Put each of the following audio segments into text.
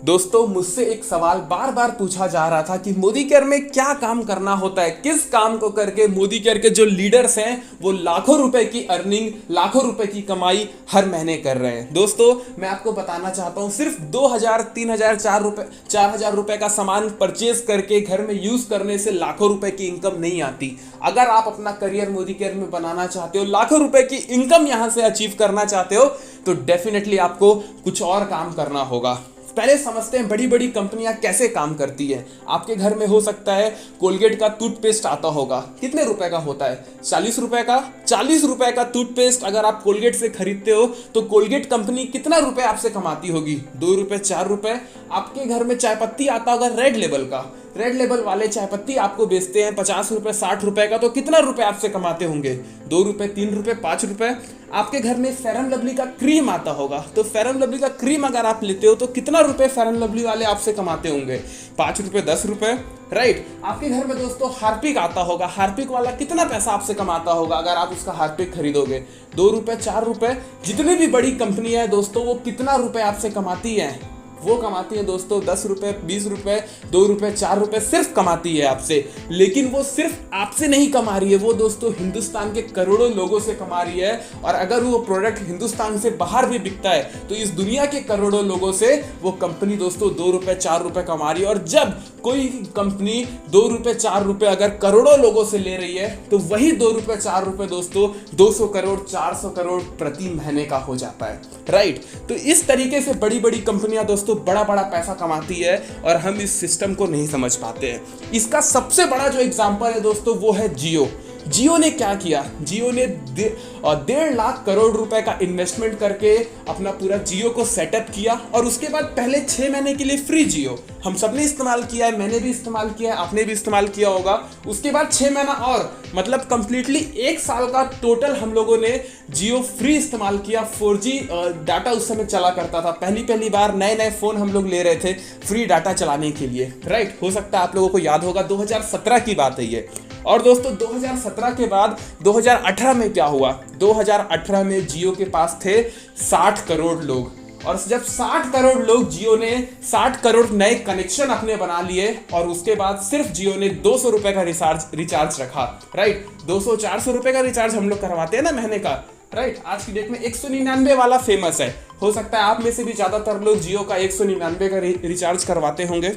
दोस्तों मुझसे एक सवाल बार बार पूछा जा रहा था कि मोदी केयर में क्या काम करना होता है, किस काम को करके मोदी केयर के जो लीडर्स हैं वो लाखों रुपए की अर्निंग, लाखों रुपए की कमाई हर महीने कर रहे हैं। दोस्तों मैं आपको बताना चाहता हूं, सिर्फ 2000, 3000, 4000 रुपए का सामान परचेज करके घर में यूज करने से लाखों रुपए की इनकम नहीं आती। अगर आप अपना करियर मोदी केयर में बनाना चाहते हो, लाखों रुपए की इनकम यहां से अचीव करना चाहते हो, तो डेफिनेटली आपको कुछ और काम करना होगा। पहले समझते हैं बड़ी बड़ी कंपनियां कैसे काम करती है। आपके घर में हो सकता है कोलगेट का टूथपेस्ट आता होगा, कितने रुपए का होता है? 40 रुपए का। 40 रुपए का टूथपेस्ट अगर आप कोलगेट से खरीदते हो तो कोलगेट कंपनी कितना रुपए आपसे कमाती होगी? 2 रुपए, 4 रुपए। आपके घर में चाय पत्ती आता होगा रेड लेबल का, रेड लेबल वाले चाय पत्ती आपको बेचते हैं 50 रुपए, 60 रुपए का, तो कितना रुपए आपसे कमाते होंगे? 2 रुपए, 3 रुपए, 5 रुपए। आपके घर में फेयर एंड लवली का क्रीम आता होगा, तो फेयर एंड लवली का क्रीम अगर आप लेते हो तो कितना रुपए फेयर एंड लवली वाले आपसे कमाते होंगे? 5 रुपए, 10 रुपए, राइट। आपके घर में दोस्तों हार्पिक आता होगा, हार्पिक वाला कितना पैसा आपसे कमाता होगा अगर आप उसका हार्पिक खरीदोगे? 2 रुपए, 4 रुपए। जितनी भी बड़ी कंपनी है दोस्तों वो कितना रुपए आपसे कमाती है? वो कमाती है दोस्तों 10 रुपए, 20 रुपए, 2 रुपए, 4 रुपए सिर्फ कमाती है आपसे। लेकिन वो सिर्फ आपसे नहीं कमा रही है, वो दोस्तों हिंदुस्तान के करोड़ों लोगों से कमा रही है। और अगर वो प्रोडक्ट हिंदुस्तान से बाहर भी बिकता है तो इस दुनिया के करोड़ों लोगों से वो कंपनी दोस्तों 2 रुपए, 4 रुपए कमा रही है। और जब कोई कंपनी 2 रुपए, 4 रुपए अगर करोड़ों लोगों से ले रही है तो वही 2 रुपए, 4 रुपए दोस्तों 200 करोड़, 400 करोड़ प्रति महीने का हो जाता है, राइट। तो इस तरीके से बड़ी बड़ी कंपनियां दोस्तों बड़ा बड़ा पैसा कमाती है और हम इस सिस्टम को नहीं समझ पाते हैं। इसका सबसे बड़ा जो एग्जांपल है दोस्तों वो है जियो। जियो ने क्या किया? जियो ने 1.5 लाख करोड़ रुपए का इन्वेस्टमेंट करके अपना पूरा जियो को सेटअप किया और उसके बाद पहले 6 महीने के लिए फ्री जियो हम सबने इस्तेमाल किया है, मैंने भी इस्तेमाल किया है, आपने भी इस्तेमाल किया होगा। उसके बाद 6 महीना और मतलब कंप्लीटली 1 साल का टोटल हम लोगों ने जियो फ्री इस्तेमाल किया। 4G डाटा उस समय चला करता था, पहली बार नए नए फोन हम लोग ले रहे थे फ्री डाटा चलाने के लिए, राइट। हो सकता है आप लोगों को याद होगा 2017 की बात है ये। और दोस्तों 2017 के बाद 2018 में क्या हुआ? 2018 में जियो के पास थे 60 करोड़ लोग, और जब 60 करोड़ लोग, जियो ने 60 करोड़ नए कनेक्शन अपने बना लिए और उसके बाद सिर्फ जियो ने 200 रुपए का रिचार्ज रखा, राइट। 200-400 रुपए का रिचार्ज हम लोग करवाते हैं ना महीने का, राइट। आज की डेट में 199 वाला फेमस है। हो सकता है आप में से भी ज्यादातर लोग जियो का 199 का रिचार्ज करवाते होंगे।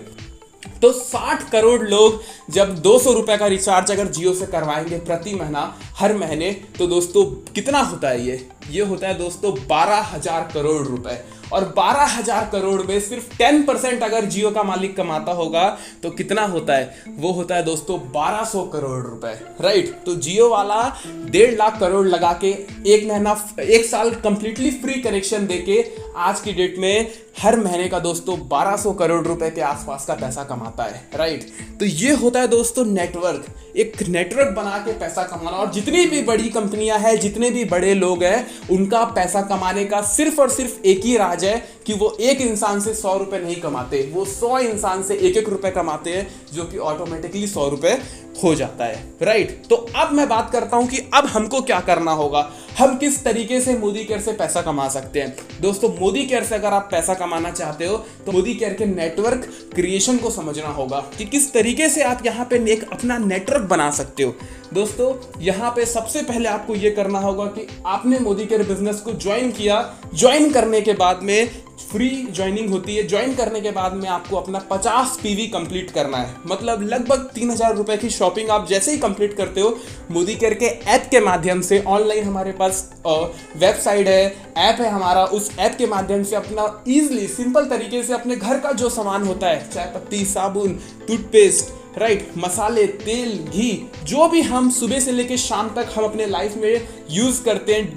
तो 60 करोड़ लोग जब 200 रुपए का रिचार्ज अगर जियो से करवाएंगे प्रति महीना, हर महीने, तो दोस्तों कितना होता है ये होता है दोस्तों 12,000 करोड़ रुपए। और 12,000 करोड़ में सिर्फ 10% अगर जियो का मालिक कमाता होगा तो कितना होता है? वो होता है दोस्तों 1200 करोड़ रुपए, राइट। तो जियो वाला 1.5 लाख करोड़ लगा के 1 साल कंप्लीटली फ्री कनेक्शन देके आज की डेट में हर महीने का दोस्तों 1200 करोड़ रुपए के आसपास का पैसा कमाता है, राइट। तो ये होता है दोस्तों नेटवर्क, एक नेटवर्क बना के पैसा कमाना। और जितनी भी बड़ी कंपनियां हैं, जितने भी बड़े लोग हैं, उनका पैसा कमाने का सिर्फ और सिर्फ एक ही राज है कि वो एक इंसान से 100 रुपए नहीं कमाते, वो 100 इंसान से 1-1 रुपए कमाते हैं, जो कि ऑटोमेटिकली 100 रुपए हो जाता है, राइट। तो अब मैं बात करता हूं कि अब हमको क्या करना होगा, हम किस तरीके से मोदी केयर से पैसा कमा सकते हैं। दोस्तों मोदी केयर से अगर आप पैसा कमाना चाहते हो तो मोदी केयर के नेटवर्क क्रिएशन को समझना होगा कि किस तरीके से आप यहाँ पे एक अपना नेटवर्क बना सकते हो। दोस्तों यहाँ पे सबसे पहले आपको ये करना होगा कि आपने मोदी केयर बिजनेस को ज्वाइन किया। ज्वाइन करने के बाद में फ्री ज्वाइनिंग होती है। ज्वाइन करने के बाद में आपको अपना 50 PV कंप्लीट करना है, मतलब लगभग 3000 रुपए की शॉपिंग आप जैसे ही कंप्लीट करते हो मोदी केयर के ऐप के माध्यम से, ऑनलाइन हमारे पास वेबसाइट है, ऐप है हमारा, उस ऐप के माध्यम से अपना इजीली सिंपल तरीके से अपने घर का जो सामान होता है, चाय पत्ती, साबुन, टूथपेस्ट, राइट, मसाले, तेल, घी, जो भी हम सुबह से लेकर शाम तक हम अपने लाइफ में यूज करते हैं,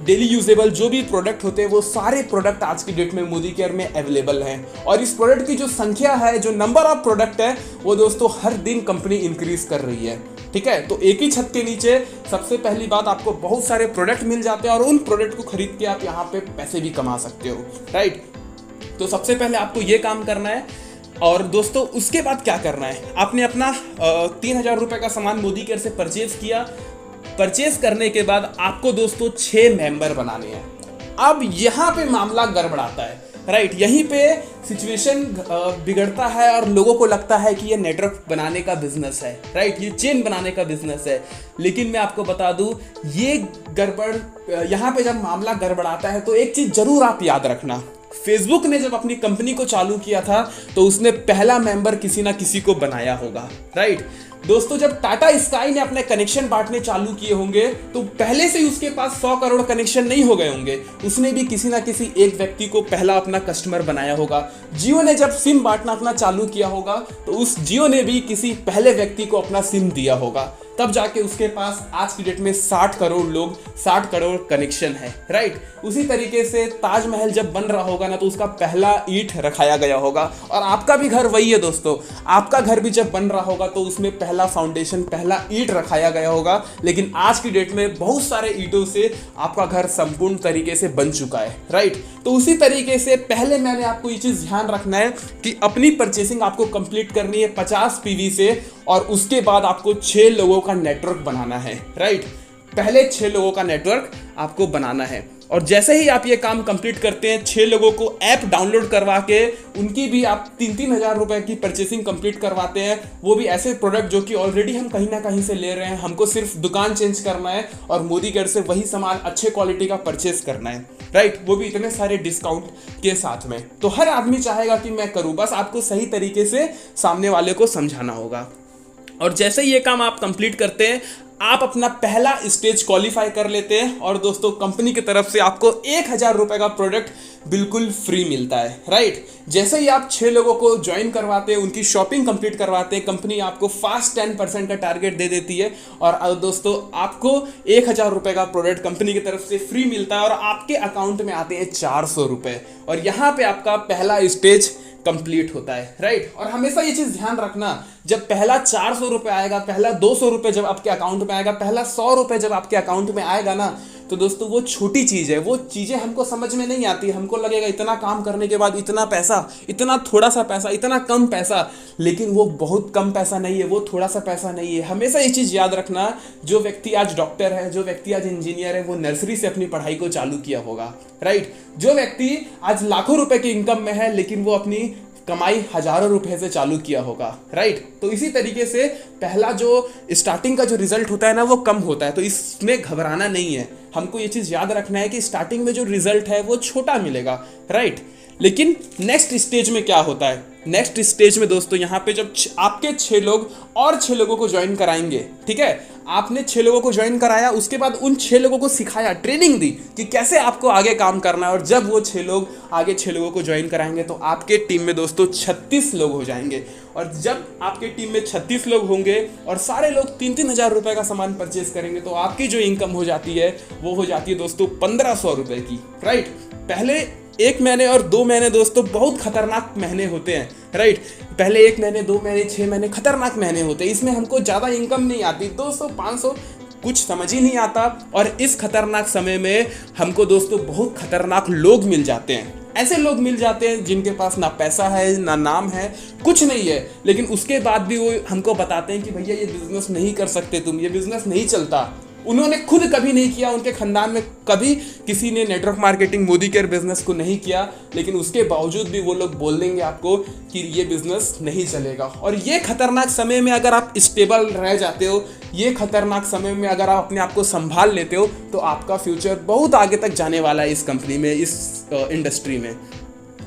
डेली यूजेबल जो भी प्रोडक्ट होते हैं, वो सारे प्रोडक्ट आज की डेट में मोदी केयर में अवेलेबल हैं। और इस प्रोडक्ट की जो संख्या है, जो नंबर ऑफ प्रोडक्ट है, वो दोस्तों हर दिन कंपनी इंक्रीज कर रही है, ठीक है। तो एक ही छत के नीचे सबसे पहली बात आपको बहुत सारे प्रोडक्ट मिल जाते हैं और उन प्रोडक्ट को खरीद के आप यहाँ पे पैसे भी कमा सकते हो, राइट। तो सबसे पहले आपको ये काम करना है। और दोस्तों उसके बाद क्या करना है, आपने अपना 3000 रुपए का सामान मोदी केयर से परचेज किया। परचेज करने के बाद आपको दोस्तों 6 मेंबर बनाने हैं। अब यहाँ पे मामला गड़बड़ाता है। राइट। यहीं पे सिचुएशन बिगड़ता है और लोगों को लगता है कि ये नेटवर्क बनाने का बिजनेस है, राइट, ये चेन बनाने का बिजनेस है। लेकिन मैं आपको बता दूं, ये गड़बड़, यहाँ पे जब मामला गड़बड़ाता है तो एक चीज जरूर आप याद रखना, फेसबुक ने जब अपनी कंपनी को चालू किया था तो उसने पहला मेंबर किसी ना किसी को बनाया होगा, राइट। दोस्तों, जब टाटा स्काई ने अपने कनेक्शन बांटने चालू किए होंगे तो पहले से ही उसके पास 100 करोड़ कनेक्शन नहीं हो गए होंगे, उसने भी किसी ना किसी एक व्यक्ति को पहला अपना कस्टमर बनाया होगा। जियो ने जब सिम बांटना अपना चालू किया होगा तो उस जियो ने भी किसी पहले व्यक्ति को अपना सिम दिया होगा, तब जाके उसके पास आज की डेट में 60 करोड़ लोग, 60 करोड़ कनेक्शन है, राइट। उसी तरीके से ताजमहल जब बन रहा होगा ना तो उसका पहला ईंट रखाया गया होगा, और आपका भी घर वही है दोस्तों, आपका घर भी जब बन रहा होगा तो उसमें पहला फाउंडेशन, पहला ईंट रखाया गया होगा। लेकिन आज की डेट में बहुत सारे ईंटों से आपका घर संपूर्ण तरीके से बन चुका है, राइट। तो उसी तरीके से पहले मैंने आपको ये चीज ध्यान रखना है कि अपनी परचेसिंग आपको कंप्लीट करनी है 50 पीवी से, और उसके बाद आपको 6 लोगों का नेटवर्क बनाना है, राइट। पहले 6 लोगों का नेटवर्क आपको बनाना है, और जैसे ही आप ये काम कंप्लीट करते हैं, 6 लोगों को ऐप डाउनलोड करवा के उनकी भी आप 3-3 हज़ार रुपए की परचेसिंग कंप्लीट करवाते हैं, वो भी ऐसे प्रोडक्ट जो कि ऑलरेडी हम कहीं ना कहीं से ले रहे हैं, हमको सिर्फ दुकान चेंज करना है और मोदी केयर से वही सामान अच्छे क्वालिटी का परचेस करना है, राइट, वो भी इतने सारे डिस्काउंट के साथ में। तो हर आदमी चाहेगा कि मैं करूं, बस आपको सही तरीके से सामने वाले को समझाना होगा। और जैसे ही ये काम आप कंप्लीट करते हैं, आप अपना पहला स्टेज क्वालिफाई कर लेते हैं, और दोस्तों कंपनी की तरफ से आपको 1000 रुपए का प्रोडक्ट बिल्कुल फ्री मिलता है, राइट। जैसे ही आप 6 लोगों को ज्वाइन करवाते हैं, उनकी शॉपिंग कंप्लीट करवाते हैं, कंपनी आपको फास्ट 10% का टारगेट दे देती है, और दोस्तों आपको 1000 रुपए का प्रोडक्ट कंपनी की तरफ से फ्री मिलता है, और आपके अकाउंट में आते हैं 400 रुपए, और यहाँ पे आपका पहला स्टेज कंप्लीट होता है, राइट। और हमेशा ये चीज ध्यान रखना, जब पहला 400 रुपए आएगा, पहला 200 रुपए जब आपके अकाउंट में आएगा, पहला 100 रुपए जब आपके अकाउंट में आएगा ना, तो दोस्तों वो छोटी चीज है, वो चीजें हमको समझ में नहीं आती। हमको लगेगा इतना काम करने के बाद इतना पैसा, इतना थोड़ा सा पैसा, इतना कम पैसा, लेकिन वो बहुत कम पैसा नहीं है, वो थोड़ा सा पैसा नहीं है। हमेशा ये चीज याद रखना, जो व्यक्ति आज डॉक्टर है, जो व्यक्ति आज इंजीनियर है, वो नर्सरी से अपनी पढ़ाई को चालू किया होगा, राइट। जो व्यक्ति आज लाखों रुपए की इनकम में है, लेकिन वो अपनी कमाई हजारों रुपए से चालू किया होगा, राइट। तो इसी तरीके से पहला जो स्टार्टिंग का जो रिजल्ट होता है ना, वो कम होता है, तो इसमें घबराना नहीं है। हमको ये चीज याद रखना है कि स्टार्टिंग में जो रिजल्ट है वो छोटा मिलेगा, राइट। लेकिन नेक्स्ट स्टेज में क्या होता है, नेक्स्ट स्टेज में दोस्तों यहाँ पे जब आपके 6 लोग और 6 लोगों को ज्वाइन कराएंगे, ठीक है, आपने 6 लोगों को ज्वाइन कराया, उसके बाद उन 6 लोगों को सिखाया, ट्रेनिंग दी कि कैसे आपको आगे काम करना है, और जब वो 6 लोग आगे 6 लोगों को ज्वाइन कराएंगे तो आपके टीम में दोस्तों 36 लोग हो जाएंगे। और जब आपके टीम में 36 लोग होंगे और सारे लोग 3-3 हज़ार रुपए का सामान परचेज करेंगे, तो आपकी जो इनकम हो जाती है वो हो जाती है दोस्तों 1500 रुपए की, राइट। पहले 1 महीने और 2 महीने दोस्तों बहुत खतरनाक महीने होते हैं, राइट। पहले 1 महीने, 2 महीने, 6 महीने खतरनाक महीने होते हैं, इसमें हमको ज़्यादा इनकम नहीं आती, 200-500 कुछ समझ ही नहीं आता। और इस खतरनाक समय में हमको दोस्तों बहुत खतरनाक लोग मिल जाते हैं, ऐसे लोग मिल जाते हैं जिनके पास ना पैसा है, ना नाम है, कुछ नहीं है, लेकिन उसके बाद भी वो हमको बताते हैं कि भैया ये बिजनेस नहीं कर सकते तुम, ये बिजनेस नहीं चलता। उन्होंने खुद कभी नहीं किया, उनके खानदान में कभी किसी ने network marketing Modi care business को नहीं किया, लेकिन उसके बावजूद भी वो लोग बोल देंगे आपको कि ये बिजनेस नहीं चलेगा। और ये खतरनाक समय में अगर आप स्टेबल रह जाते हो, ये खतरनाक समय में अगर आप अपने आप को संभाल लेते हो, तो आपका फ्यूचर बहुत आगे तक जाने वाला है इस कंपनी में, इस इंडस्ट्री में,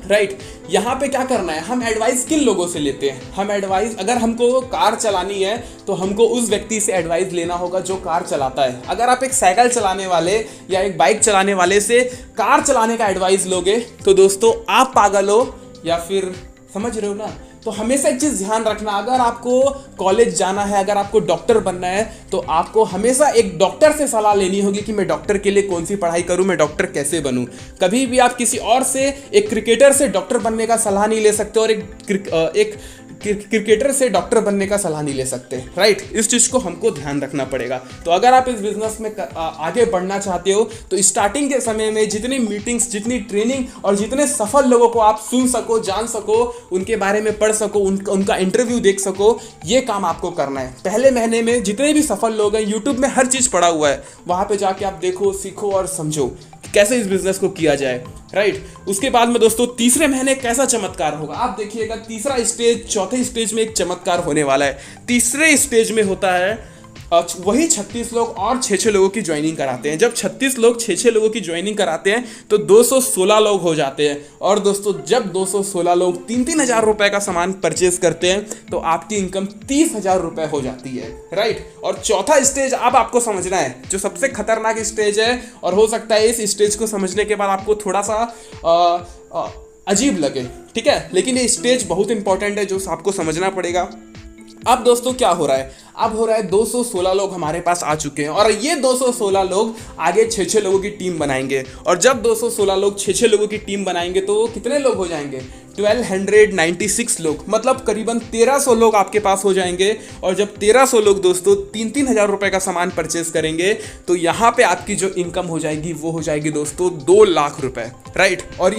राइट। यहाँ पे क्या करना है, हम एडवाइस किन लोगों से लेते हैं, हम एडवाइस, अगर हमको कार चलानी है तो हमको उस व्यक्ति से एडवाइस लेना होगा जो कार चलाता है। अगर आप एक साइकिल चलाने वाले या एक बाइक चलाने वाले से कार चलाने का एडवाइस लोगे तो दोस्तों आप पागल हो, या फिर समझ रहे हो ना। तो हमेशा एक चीज़ ध्यान रखना, अगर आपको कॉलेज जाना है, अगर आपको डॉक्टर बनना है, तो आपको हमेशा एक डॉक्टर से सलाह लेनी होगी कि मैं डॉक्टर के लिए कौन सी पढ़ाई करूं, मैं डॉक्टर कैसे बनूं। कभी भी आप किसी और से, एक क्रिकेटर से डॉक्टर बनने का सलाह नहीं ले सकते, और एक क्रिकेटर से डॉक्टर बनने का सलाह नहीं ले सकते, राइट। इस चीज़ को हमको ध्यान रखना पड़ेगा। तो अगर आप इस बिजनेस में आगे बढ़ना चाहते हो तो स्टार्टिंग के समय में जितनी मीटिंग्स, जितनी ट्रेनिंग और जितने सफल लोगों को आप सुन सको, जान सको, उनके बारे में पढ़ सको, उनका इंटरव्यू देख सको, ये काम आपको करना है। पहले महीने में जितने भी सफल लोग हैं, यूट्यूब में हर चीज़ पड़ा हुआ है, वहाँ पर जाके आप देखो, सीखो और समझो कैसे इस बिजनेस को किया जाए। राइट। उसके बाद में दोस्तों तीसरे महीने कैसा चमत्कार होगा आप देखिएगा। तीसरा स्टेज, चौथे स्टेज में एक चमत्कार होने वाला है। तीसरे स्टेज में होता है वही 36 लोग और 6-6 लोगों की ज्वाइनिंग कराते हैं। जब 36 लोग 6-6 लोगों की ज्वाइनिंग कराते हैं तो 216 लोग हो जाते हैं। और दोस्तों जब 216 लोग 3-3 हज़ार रुपए का सामान परचेज करते हैं तो आपकी इनकम 30,000 रुपए हो जाती है, राइट। और चौथा स्टेज अब आपको समझना है, जो सबसे खतरनाक स्टेज है, और हो सकता है इस स्टेज को समझने के बाद आपको थोड़ा सा अजीब लगे, ठीक है, लेकिन ये स्टेज बहुत इंपॉर्टेंट है जो आपको समझना पड़ेगा। अब दोस्तों क्या हो रहा है, अब हो रहा है 216 लोग हमारे पास आ चुके हैं और ये 216 लोग आगे 6-6 लोगों की टीम बनाएंगे। और जब 216 लोग 6-6 लोगों की टीम बनाएंगे तो कितने लोग हो जाएंगे, 1296 लोग, मतलब करीबन 1300 लोग आपके पास हो जाएंगे। और जब 1300 लोग दोस्तों 3-3 हज़ार रुपए का सामान परचेज करेंगे तो यहाँ पे आपकी जो इनकम हो जाएगी वो हो जाएगी दोस्तों 2 लाख रुपए, राइट। और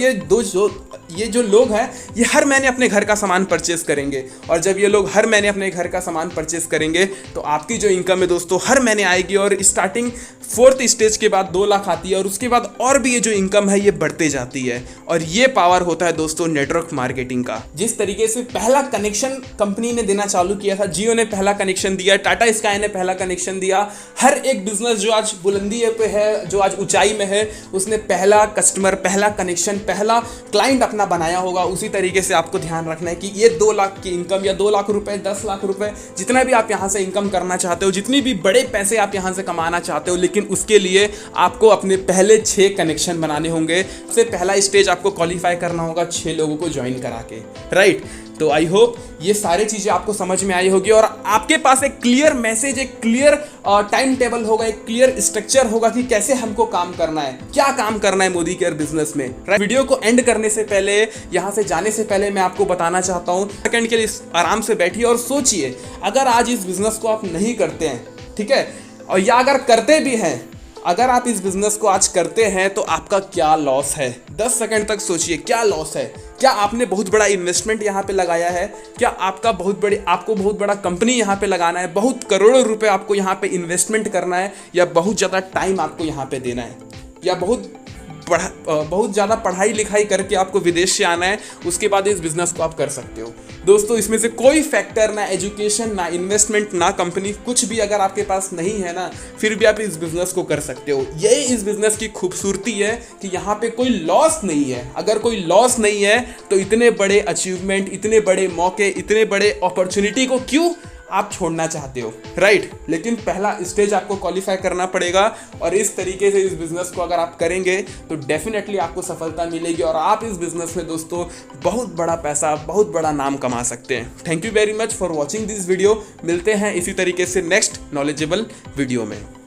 ये जो लोग हैं ये हर महीने अपने घर का सामान परचेज करेंगे। और जब ये लोग हर महीने अपने घर का सामान परचेज करेंगे तो आपकी जो इनकम है दोस्तों हर महीने आएगी। और स्टार्टिंग 4th स्टेज के बाद 2 लाख आती है और उसके बाद और भी ये जो इनकम है ये बढ़ते जाती है। और ये पावर होता है दोस्तों नेटवर्क मार्केटिंग का। जिस तरीके से पहला कनेक्शन कंपनी ने देना चालू किया था, जियो ने पहला कनेक्शन दिया, टाटा स्काई ने पहला कनेक्शन दिया, हर एक बिजनेस जो आज बुलंदी पे है, जो आज ऊंचाई में है, उसने पहला कस्टमर, पहला कनेक्शन, पहला क्लाइंट अपना बनाया होगा। उसी तरीके से आपको ध्यान रखना है कि ये 2 लाख की इनकम या 2 लाख रुपए, 10 लाख रुपए, जितना भी आप यहाँ से इनकम करना चाहते हो, जितनी भी बड़े पैसे आप यहाँ से कमाना चाहते हो, लेकिन उसके लिए आपको अपने पहले 6 कनेक्शन बनाने होंगे। सबसे पहला स्टेज आपको क्वालिफाई करना होगा 6 लोगों को ज्वाइन करा के, राइट। तो आई होप ये सारी चीजें आपको समझ में आई होगी और आपके पास एक क्लियर मैसेज, एक क्लियर टाइम टेबल होगा, एक क्लियर स्ट्रक्चर होगा कि कैसे हमको काम करना है, क्या काम करना है मोदी केयर बिजनेस में, राइट। वीडियो को एंड करने से पहले, यहाँ से जाने से पहले मैं आपको बताना चाहता हूँ, सेकंड के लिए आराम से बैठिए और सोचिए, अगर आज इस बिजनेस को आप नहीं करते हैं, ठीक है, और या अगर करते भी हैं, अगर आप इस बिजनेस को आज करते हैं तो आपका क्या लॉस है। 10 सेकंड तक सोचिए, क्या लॉस है। क्या आपने बहुत बड़ा इन्वेस्टमेंट यहाँ पे लगाया है, क्या आपको बहुत बड़ा कंपनी यहाँ पे लगाना है, बहुत करोड़ों रुपए आपको यहाँ पे इन्वेस्टमेंट करना है, या बहुत ज़्यादा टाइम आपको यहाँ पे देना है, या बहुत ज़्यादा पढ़ाई लिखाई करके आपको विदेश से आना है, उसके बाद इस बिजनेस को आप कर सकते हो। दोस्तों इसमें से कोई फैक्टर, ना एजुकेशन, ना इन्वेस्टमेंट, ना कंपनी, कुछ भी अगर आपके पास नहीं है ना, फिर भी आप इस बिजनेस को कर सकते हो। यही इस बिजनेस की खूबसूरती है कि यहाँ पे कोई लॉस नहीं है। अगर कोई लॉस नहीं है तो इतने बड़े अचीवमेंट, इतने बड़े मौके, इतने बड़े अपॉर्चुनिटी को क्यों आप छोड़ना चाहते हो, राइट। लेकिन पहला स्टेज आपको क्वालिफाई करना पड़ेगा और इस तरीके से इस बिजनेस को अगर आप करेंगे तो डेफिनेटली आपको सफलता मिलेगी और आप इस बिजनेस में दोस्तों बहुत बड़ा पैसा, बहुत बड़ा नाम कमा सकते हैं। Thank you very much for watching this video. मिलते हैं इसी तरीके से नेक्स्ट नॉलेजेबल वीडियो में।